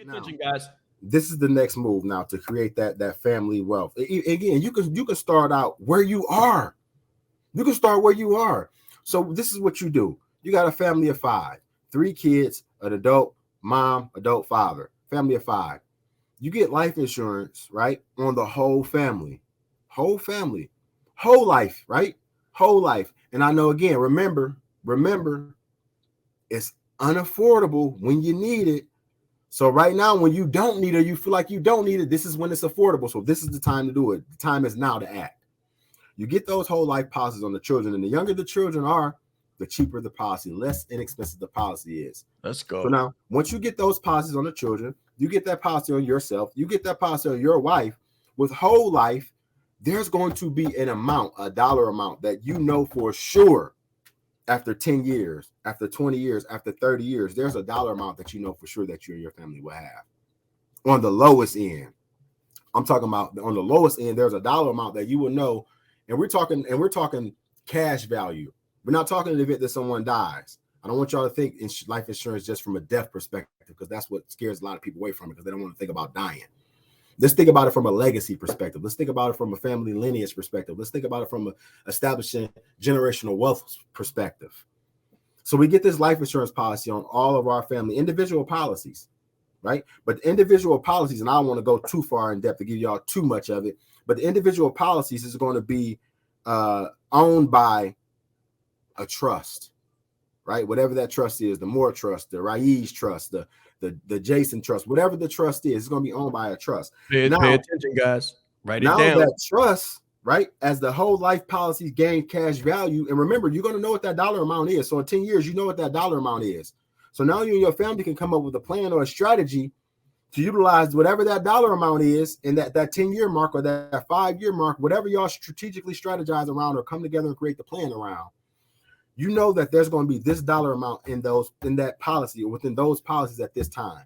Pay Now, attention, guys. this is the next move now to create that family wealth. Again, you can start out where you are. You can start where you are. So this is what you do. You got a family of 5, 3 kids, an adult mom, adult father, family of 5. You get life insurance, right, on the whole family, whole life, right? Whole life. And I know, again, remember, it's unaffordable when you need it. So right now, when you don't need it, you feel like you don't need it, this is when it's affordable. So this is the time to do it. The time is now to act. You get those whole life policies on the children, and the younger the children are, the cheaper the policy, less inexpensive the policy is. Let's go. So now, once you get those policies on the children, you get that policy on yourself, you get that policy on your wife. With whole life, there's going to be an amount, a dollar amount that you know for sure after 10 years, after 20 years, after 30 years, there's a dollar amount that you know for sure that you and your family will have. On the lowest end, I'm talking about on the lowest end, there's a dollar amount that you will know, and we're talking cash value. We're not talking in the event that someone dies. I don't want y'all to think life insurance just from a death perspective, because that's what scares a lot of people away from it, because they don't want to think about dying. Let's think about it from a legacy perspective. Let's think about it from a family lineage perspective. Let's think about it from establishing generational wealth perspective. So we get this life insurance policy on all of our family, individual policies, right? But the individual policies, and I don't want to go too far in depth to give y'all too much of it, but the individual policies is going to be owned by a trust, right? Whatever that trust is, the Moore Trust, the Raiz Trust, the Jason Trust, whatever the trust is, it's going to be owned by a trust. Pay attention, guys. Write it down. Now that trust, right, as the whole life policies gain cash value, and remember, you're going to know what that dollar amount is. So in 10 years, you know what that dollar amount is. So now you and your family can come up with a plan or a strategy to utilize whatever that dollar amount is in that 10-year mark or that 5-year mark, whatever y'all strategically strategize around or come together and create the plan around. You know that there's going to be this dollar amount in that policy or within those policies at this time.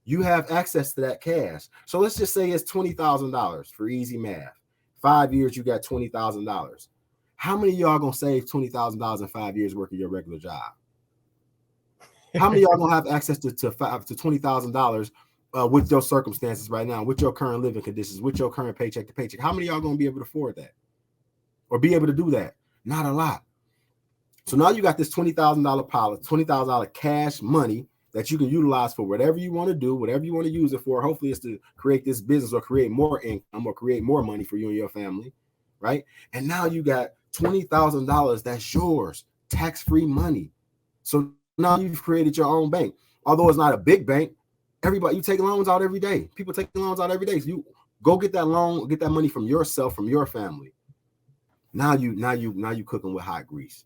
You have access to that cash. So let's just say it's $20,000 for easy math. 5 years, you got $20,000. How many of y'all gonna save $20,000 in 5 years working your regular job? How many of y'all gonna have access to $20,000 with your circumstances right now, with your current living conditions, with your current paycheck to paycheck? How many of y'all gonna be able to afford that or be able to do that? Not a lot. So now you got this $20,000 policy, $20,000 cash money that you can utilize for whatever you want to do, whatever you want to use it for. Hopefully it's to create this business or create more income or create more money for you and your family, right? And now you got $20,000 that's yours, tax-free money. So now you've created your own bank. Although it's not a big bank, you take loans out every day. People take loans out every day. So you go get that loan, get that money from yourself, from your family. Now you cooking with hot grease.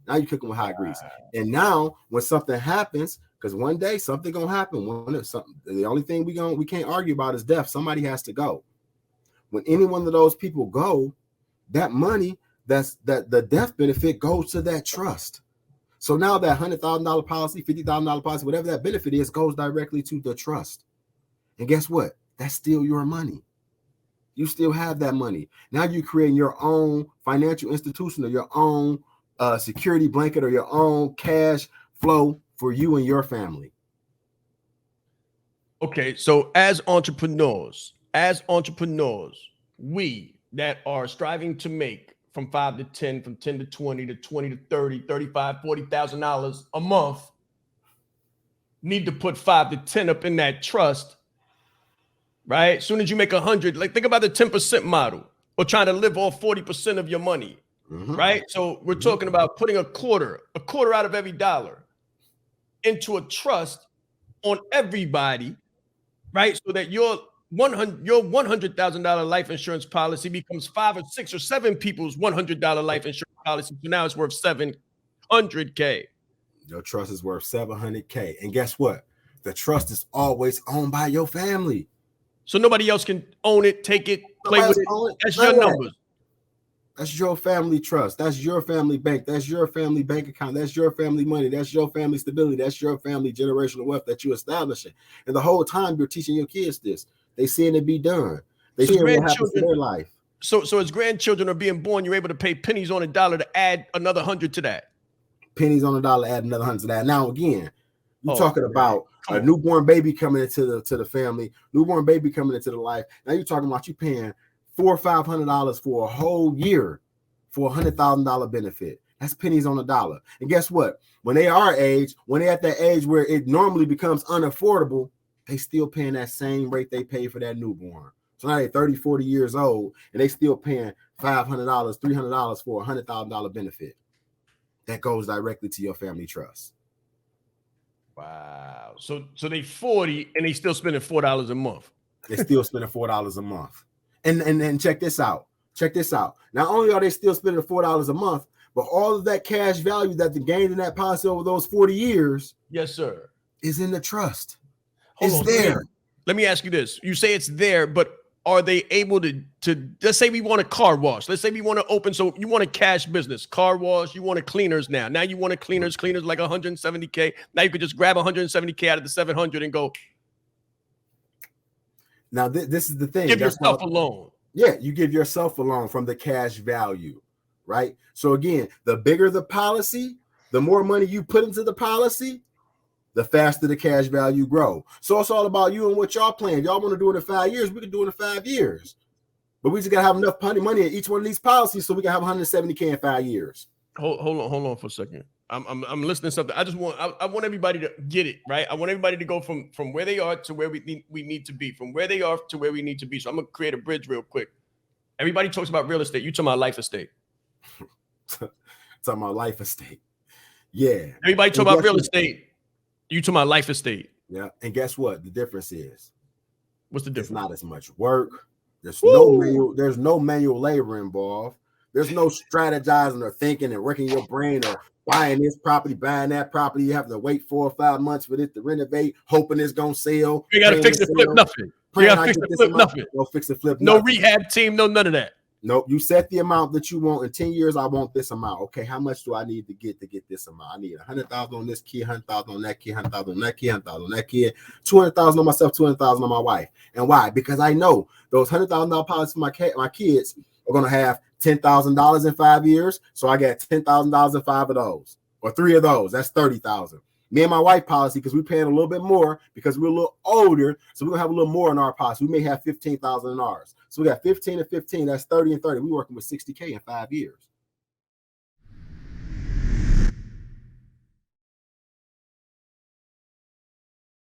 Now you're cooking with hot grease. And now when something happens, because one day something gonna happen. The only thing we can't argue about is death. Somebody has to go. When any one of those people go, that money, that the death benefit goes to that trust. So now that $100,000 policy, $50,000 policy, whatever that benefit is, goes directly to the trust. And guess what? That's still your money. You still have that money. Now you're creating your own financial institution or your own security blanket or your own cash flow for you and your family. Okay, so as entrepreneurs, we that are striving to make from 5 to 10, from 10 to 20 to 20 to 30, 35, $40,000 a month, need to put 5 to 10 up in that trust, right? As soon as you make 100, like think about the 10% model or trying to live off 40% of your money. Mm-hmm. Right. So we're talking about putting a quarter out of every dollar into a trust on everybody. Right. So that your $100,000 life insurance policy becomes 5 or 6 or 7 people's $100 life insurance policy. So now it's worth $700K. Your trust is worth $700K. And guess what? The trust is always owned by your family. So nobody else can own it, take it, play with it. That's your numbers. That's your family trust. That's your family bank. That's your family bank account. That's your family money. That's your family stability. That's your family generational wealth that you're establishing. And the whole time you're teaching your kids this. They seeing it be done. They seeing what happens in their life. So as grandchildren are being born, you're able to pay pennies on a dollar to add another 100 to that. Pennies on a dollar, add another 100 to that. Now again, You're talking about a newborn baby coming into the family, newborn baby coming into the life. Now you're talking about you paying $400 or $500 for a whole year for $100,000 benefit. That's pennies on the dollar. And guess what? When they are age, when they're at that age where it normally becomes unaffordable, they still paying that same rate they pay for that newborn. So now they're 30, 40 years old, and they still paying $500, $300 for a $100,000 benefit. That goes directly to your family trust. Wow. So they 40 and they still spending $4 a month. They still spending $4 a month. And check this out. Check this out. Not only are they still spending $4 a month, but all of that cash value that they gained in that policy over those 40 years, yes, sir, is in the trust. It's there. Let me ask you this. You say it's there, but are they able to let's say we want a car wash. Let's say we want to open, so you want a cash business, car wash, you want a cleaners now. Now you want a cleaners like 170K. Now you could just grab 170K out of the 700 and go. Now this is the thing. Give yourself a loan. Yeah, you give yourself a loan from the cash value, right? So again, the bigger the policy, the more money you put into the policy, the faster the cash value grow. So it's all about you and what y'all plan. If y'all want to do it in 5 years, we can do it in 5 years. But we just gotta have enough money in each one of these policies so we can have 170K in 5 years. Hold on for a second. I'm listening to something. I want everybody to get it, right? I want everybody to go from where they are to where we need to be, from where they are to where we need to be. So I'm gonna create a bridge real quick. Everybody talks about real estate. You talking about life estate. Talking about life estate. Yeah. Everybody talk about real estate. You talking about life estate. Yeah. And guess what? The difference is, what's the difference? It's not as much work. There's no manual labor involved. There's no strategizing or thinking and working your brain or buying this property, buying that property. You have to wait 4 or 5 months for it to renovate, hoping it's gonna sell. You gotta fix and flip nothing. You gotta fix and flip nothing. No fix and flip. No rehab team. No none of that. Nope. You set the amount that you want. In 10 years, I want this amount. Okay, how much do I need to get this amount? I need 100,000 on this kid, 100,000 on that kid, 100,000 on that kid, 100,000 on that kid, 200,000 on myself, 200,000 on my wife. And why? Because I know those $100,000 policies for my kids are gonna have $10,000 in 5 years. So I got $10,000 in 5 of those, or 3 of those. That's 30,000. Me and my wife policy, because we're paying a little bit more because we're a little older, so we're gonna have a little more in our policy. We may have 15,000 in ours. So we got 15 and 15. That's 30 and 30. We're working with 60K in 5 years.